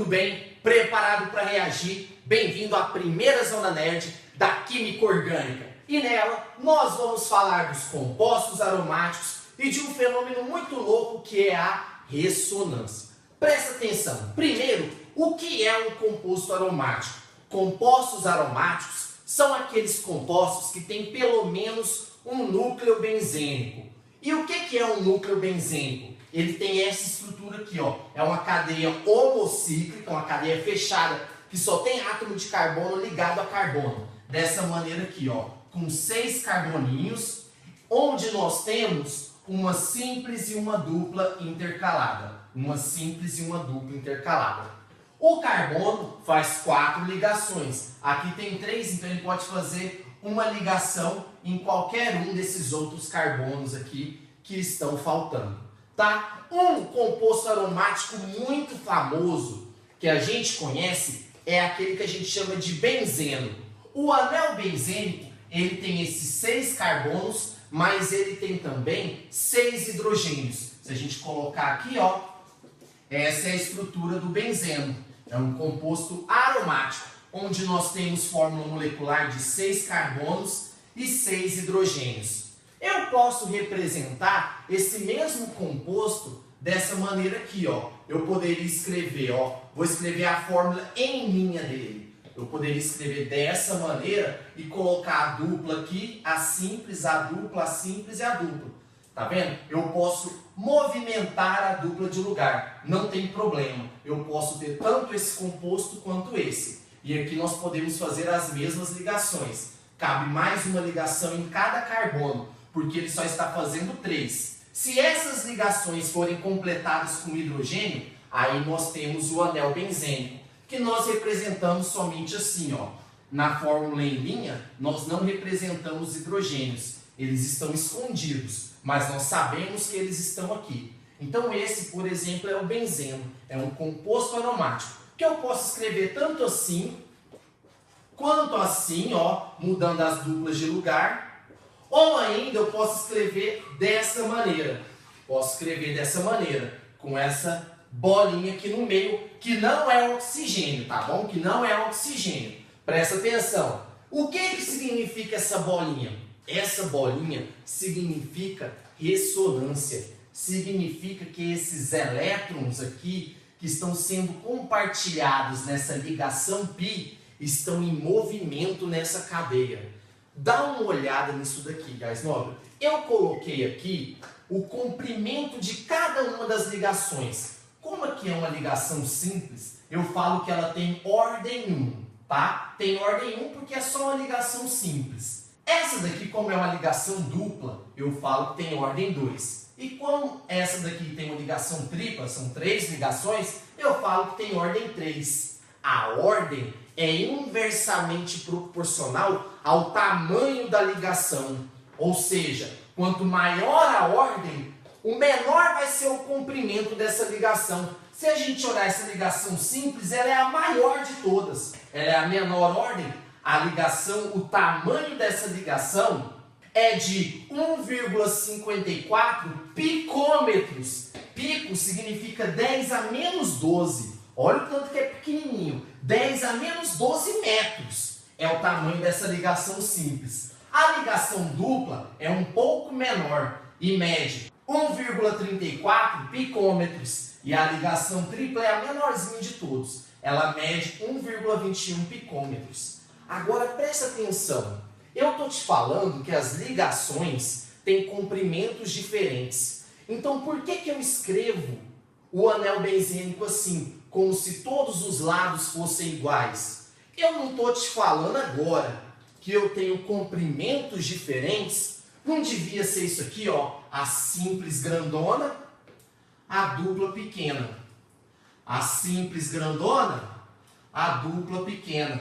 tudo bem? Preparado para reagir? Bem-vindo à primeira Zona Nerd da Química Orgânica. E nela, nós vamos falar dos compostos aromáticos e de um fenômeno muito louco que é a ressonância. Presta atenção. Primeiro, o que é um composto aromático? Compostos aromáticos são aqueles compostos que têm pelo menos um núcleo benzênico. E o que é um núcleo benzênico? Ele tem essa estrutura aqui, ó. É uma cadeia homocíclica, uma cadeia fechada, que só tem átomo de carbono ligado a carbono. Dessa maneira aqui, ó, com 6 carboninhos, onde nós temos uma simples e uma dupla intercalada. Uma simples e uma dupla intercalada. O carbono faz 4 ligações. Aqui tem 3, então ele pode fazer uma ligação em qualquer um desses outros carbonos aqui que estão faltando. Tá? Um composto aromático muito famoso que a gente conhece é aquele que a gente chama de benzeno. O anel benzênico, ele tem esses 6 carbonos, mas ele tem também 6 hidrogênios. Se a gente colocar aqui, ó, essa é a estrutura do benzeno. É um composto aromático, onde nós temos fórmula molecular de 6 carbonos e 6 hidrogênios. Eu posso representar esse mesmo composto dessa maneira aqui, ó. Eu poderia escrever, ó, vou escrever a fórmula em linha dele. Eu poderia escrever dessa maneira e colocar a dupla aqui, a simples, a dupla, a simples e a dupla. Tá vendo? Eu posso movimentar a dupla de lugar, não tem problema. Eu posso ter tanto esse composto quanto esse. E aqui nós podemos fazer as mesmas ligações. Cabe mais uma ligação em cada carbono, porque ele só está fazendo 3. Se essas ligações forem completadas com hidrogênio, aí nós temos o anel benzênico, que nós representamos somente assim, ó. Na fórmula em linha, nós não representamos hidrogênios, eles estão escondidos, mas nós sabemos que eles estão aqui. Então esse, por exemplo, é o benzeno, é um composto aromático, que eu posso escrever tanto assim, quanto assim, ó, mudando as duplas de lugar. Ou ainda eu posso escrever dessa maneira. Posso escrever dessa maneira, com essa bolinha aqui no meio, que não é oxigênio, tá bom? Que não é oxigênio. Presta atenção. O que significa essa bolinha? Essa bolinha significa ressonância. Significa que esses elétrons aqui, que estão sendo compartilhados nessa ligação π, estão em movimento nessa cadeia. Dá uma olhada nisso daqui, guys nobre. Eu coloquei aqui o comprimento de cada uma das ligações. Como aqui é uma ligação simples, eu falo que ela tem ordem 1, tá? Tem ordem 1 porque é só uma ligação simples. Essa daqui, como é uma ligação dupla, eu falo que tem ordem 2. E como essa daqui tem uma ligação tripla, são 3 ligações, eu falo que tem ordem 3. A ordem é inversamente proporcional ao tamanho da ligação. Ou seja, quanto maior a ordem, o menor vai ser o comprimento dessa ligação. Se a gente olhar essa ligação simples, ela é a maior de todas. Ela é a menor ordem. A ligação, o tamanho dessa ligação é de 1,54 picômetros. Pico significa 10 a menos 12. Olha o tanto que é pequenininho. 10 a menos 12 metros é o tamanho dessa ligação simples. A ligação dupla é um pouco menor e mede 1,34 picômetros. E a ligação tripla é a menorzinha de todos. Ela mede 1,21 picômetros. Agora presta atenção. Eu estou te falando que as ligações têm comprimentos diferentes. Então por que eu escrevo o anel benzênico assim? Como se todos os lados fossem iguais. Eu não estou te falando agora que eu tenho comprimentos diferentes. Não devia ser isso aqui, ó. A simples grandona, a dupla pequena. A simples grandona, a dupla pequena.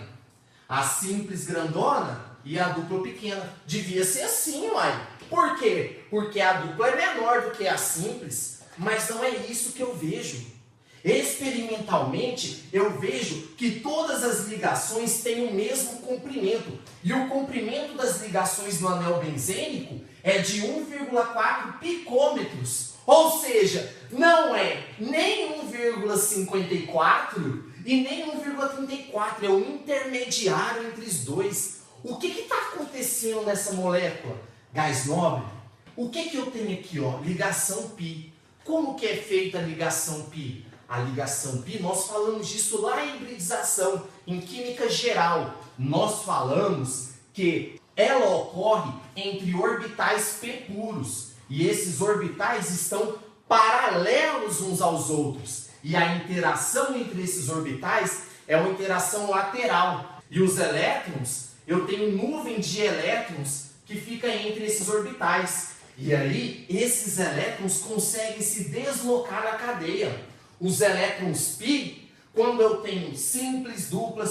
A simples grandona e a dupla pequena. Devia ser assim, uai. Por quê? Porque a dupla é menor do que a simples. Mas não é isso que eu vejo. Experimentalmente, eu vejo que todas as ligações têm o mesmo comprimento. E o comprimento das ligações no anel benzênico é de 1,4 picômetros. Ou seja, não é nem 1,54 e nem 1,34, é o intermediário entre os dois. O que está acontecendo nessa molécula? Gás nobre. O que eu tenho aqui? Ó? Ligação π. Como que é feita a ligação π? A ligação π, nós falamos disso lá em hibridização, em química geral. Nós falamos que ela ocorre entre orbitais p puros. E esses orbitais estão paralelos uns aos outros. E a interação entre esses orbitais é uma interação lateral. E os elétrons, eu tenho nuvem de elétrons que fica entre esses orbitais. E aí, esses elétrons conseguem se deslocar na cadeia. Os elétrons π, quando eu tenho simples, dupla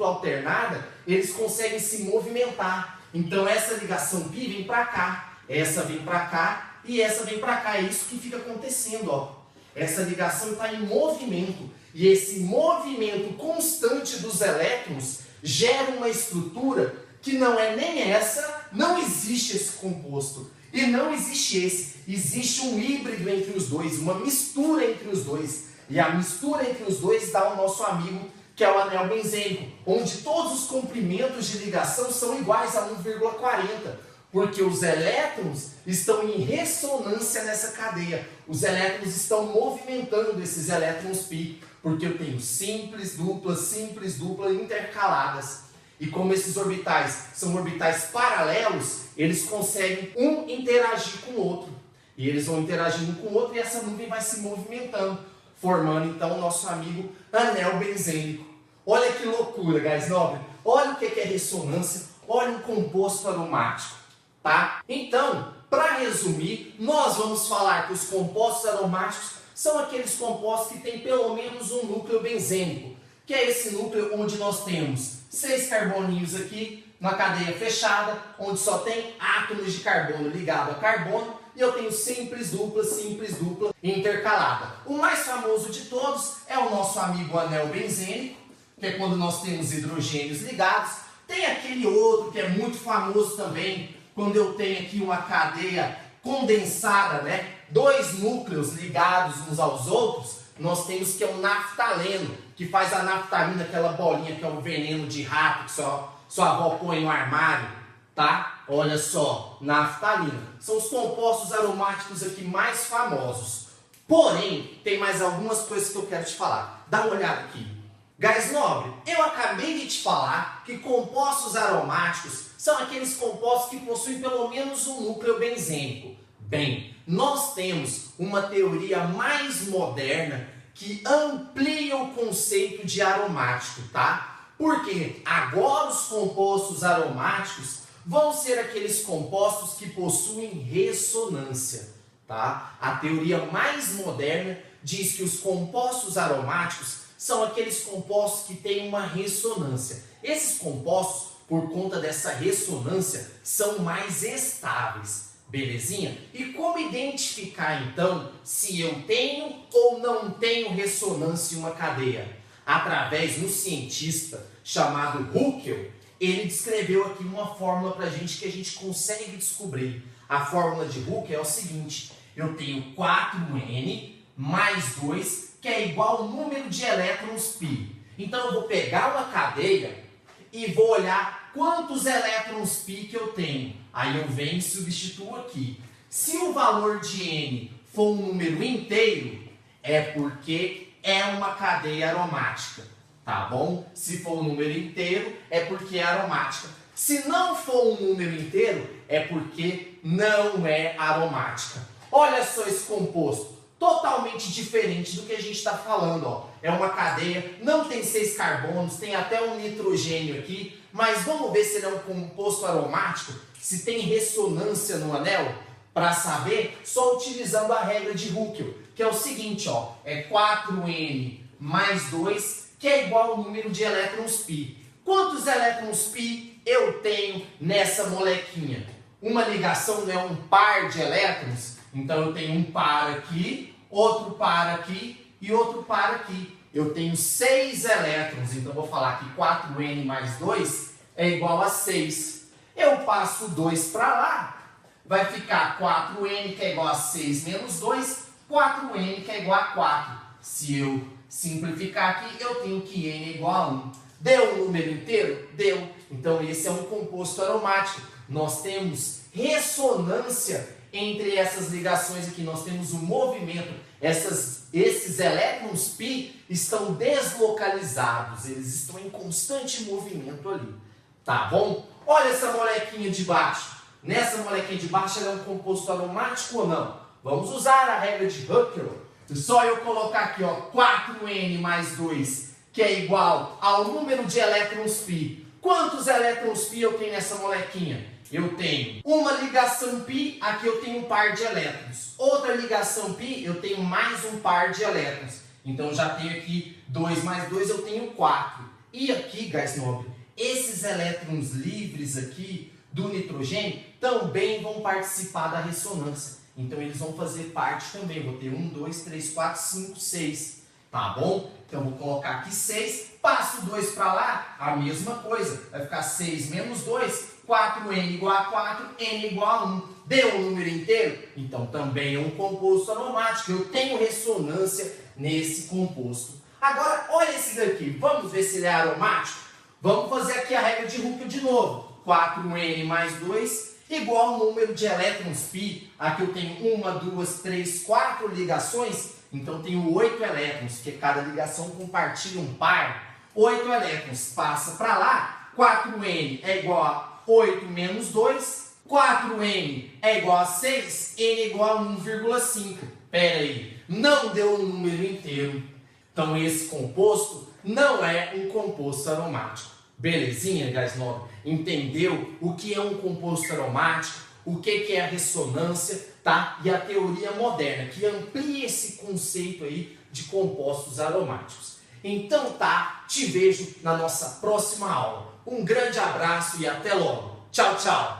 alternada, eles conseguem se movimentar. Então, essa ligação π vem para cá, essa vem para cá e essa vem para cá. É isso que fica acontecendo, ó. Essa ligação está em movimento. E esse movimento constante dos elétrons gera uma estrutura que não é nem essa, não existe esse composto. E não existe esse. Existe um híbrido entre os dois, uma mistura entre os dois. E a mistura entre os dois dá o nosso amigo, que é o anel benzênico, onde todos os comprimentos de ligação são iguais a 1,40. Porque os elétrons estão em ressonância nessa cadeia. Os elétrons estão movimentando esses elétrons π. Porque eu tenho simples, dupla intercaladas. E como esses orbitais são orbitais paralelos, eles conseguem um interagir com o outro. E eles vão interagindo com o outro e essa nuvem vai se movimentando, formando então o nosso amigo anel benzênico. Olha que loucura, gás nobre. Olha o que é ressonância, olha um composto aromático. Tá? Então, para resumir, nós vamos falar que os compostos aromáticos são aqueles compostos que têm pelo menos um núcleo benzênico, que é esse núcleo onde nós temos 6 carboninhos aqui na cadeia fechada, onde só tem átomos de carbono ligado a carbono, e eu tenho simples, dupla intercalada. O mais famoso de todos é o nosso amigo anel benzênico, que é quando nós temos hidrogênios ligados. Tem aquele outro que é muito famoso também, quando eu tenho aqui uma cadeia condensada, né? 2 núcleos ligados uns aos outros, nós temos que é o naftaleno, que faz a naftalina, aquela bolinha que é o veneno de rato que sua avó põe no armário, tá? Olha só, naftalina. São os compostos aromáticos aqui mais famosos. Porém, tem mais algumas coisas que eu quero te falar. Dá uma olhada aqui. Gás nobre, eu acabei de te falar que compostos aromáticos são aqueles compostos que possuem pelo menos um núcleo benzênico. Bem, nós temos uma teoria mais moderna que amplia o conceito de aromático, tá? Porque agora os compostos aromáticos vão ser aqueles compostos que possuem ressonância, tá? A teoria mais moderna diz que os compostos aromáticos são aqueles compostos que têm uma ressonância. Esses compostos, por conta dessa ressonância, são mais estáveis. Belezinha? E como identificar então se eu tenho ou não tenho ressonância em uma cadeia? Através de um cientista chamado Huckel, ele descreveu aqui uma fórmula para a gente que a gente consegue descobrir. A fórmula de Huckel é o seguinte: eu tenho 4N mais 2, que é igual ao número de elétrons π. Então eu vou pegar uma cadeia e vou olhar quantos elétrons π que eu tenho. Aí eu venho e substituo aqui. Se o valor de N for um número inteiro, é porque é uma cadeia aromática, tá bom? Se for um número inteiro, é porque é aromática. Se não for um número inteiro, é porque não é aromática. Olha só esse composto, totalmente diferente do que a gente está falando, ó. É uma cadeia, não tem 6 carbonos, tem até um nitrogênio aqui, mas vamos ver se ele é um composto aromático, se tem ressonância no anel. Para saber, só utilizando a regra de Huckel, que é o seguinte, ó, é 4N mais 2, que é igual ao número de elétrons π. Quantos elétrons π eu tenho nessa molequinha? Uma ligação não é um par de elétrons? Então eu tenho um par aqui, outro par aqui e outro par aqui. Eu tenho 6 elétrons, então vou falar que 4N mais 2 é igual a 6. Eu passo 2 para lá, vai ficar 4N que é igual a 6 menos 2, 4N que é igual a 4. Se eu simplificar aqui, eu tenho que N é igual a 1. Deu um número inteiro? Deu. Então esse é um composto aromático. Nós temos ressonância entre essas ligações aqui. Nós temos um movimento. Esses elétrons π estão deslocalizados. Eles estão em constante movimento ali. Tá bom? Olha essa molequinha de baixo. Nessa molequinha de baixo ela é um composto aromático ou não? Vamos usar a regra de Huckel. Só eu colocar aqui, ó, 4N mais 2, que é igual ao número de elétrons π. Quantos elétrons π eu tenho nessa molequinha? Eu tenho uma ligação π, aqui eu tenho um par de elétrons. Outra ligação π, eu tenho mais um par de elétrons. Então já tenho aqui 2 mais 2, eu tenho 4. E aqui, guys nobre, esses elétrons livres aqui do nitrogênio também vão participar da ressonância. Então eles vão fazer parte também. Vou ter 1, 2, 3, 4, 5, 6. Tá bom? Então vou colocar aqui 6. Passo 2 para lá, a mesma coisa. Vai ficar 6 menos 2, 4N igual a 4, N igual a 1. Deu um número inteiro? Então também é um composto aromático. Eu tenho ressonância nesse composto. Agora, olha esse daqui. Vamos ver se ele é aromático? Vamos fazer aqui a regra de Huckel de novo. 4N mais 2 igual ao número de elétrons π. Aqui eu tenho 1, 2, 3, 4 ligações. Então tenho 8 elétrons, porque cada ligação compartilha um par. 8 elétrons passa para lá. 4N é igual a 8 menos 2. 4N é igual a 6. N é igual a 1,5. Pera aí, não deu um número inteiro. Então esse composto não é um composto aromático. Belezinha, guys nobre? Entendeu o que é um composto aromático, o que é a ressonância, tá? E a teoria moderna, que amplia esse conceito aí de compostos aromáticos. Então tá, te vejo na nossa próxima aula. Um grande abraço e até logo. Tchau, tchau!